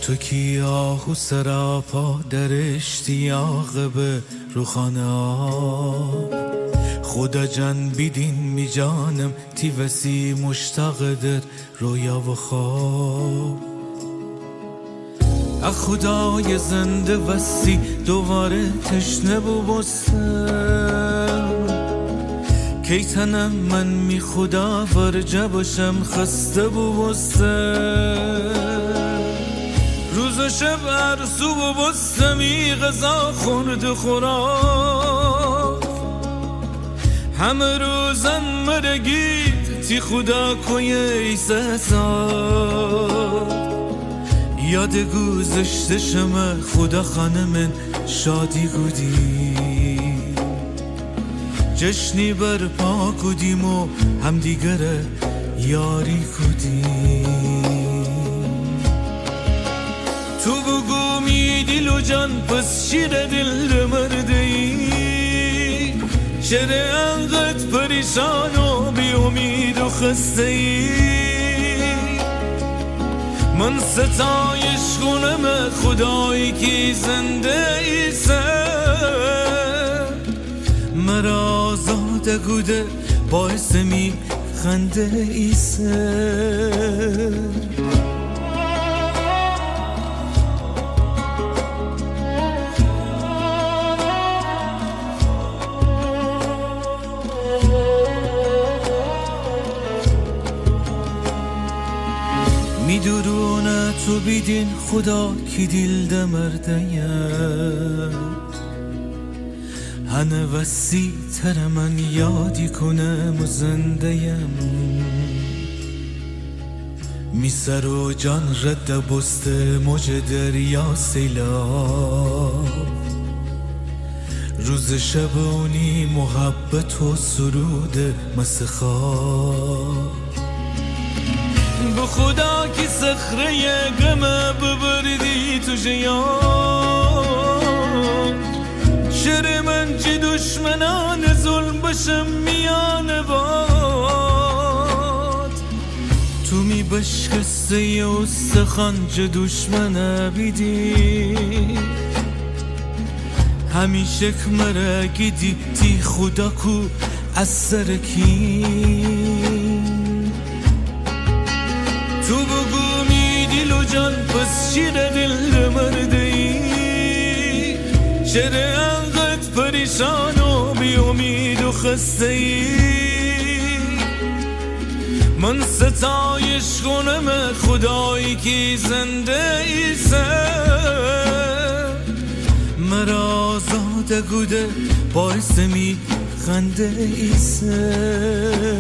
تو کی آهو سراپا در اشتیاق به روخانه آب خدا جان بیدین می جانم تی وسی مشتاق در رویا و خواب خدای زنده وسی دوباره تشنه بستم کی تنم من می خدا ورجه باشم خسته بستم روز و شب ارزو بستمی غذا خورد خوراک همه روزم مرگید تی خدا کوی ایساساد یاد گذشته شما خدا خانمن شادی گودی جشنی برپا کدیم و هم دیگره یاری کدیم تو بگو می دل و جان پس شیر دل مرده ای چرا انقدر پریشان و بی امید و خسته ای من ستایش کنم خدایی که زنده ایسه مرا آزاده گوده باعث می خنده ایسه میدورونه تو بیدین خدا کی دل دمرده هنه وسی تر من یادی کنم و زندهیم می سر و جان رد بست موج دریا سیلاب روز شبونی محبت و سرود مسخاب به خدا کی صخره غم ببردی تو جیان شر من چه دشمنان ظلم بشم میان باد تو می بشکسته و سخن چه دشمن بیدی همیشه کمره گیدی تی خدا کو از سر کی تو بگو می دل و جان پس شیر دل مرده ای چرا انقدر پریشان و بی امید و خسته ای من ستایش کنم خدایی که زنده ایسه مرا آزاده گوده باعث می خنده ایسه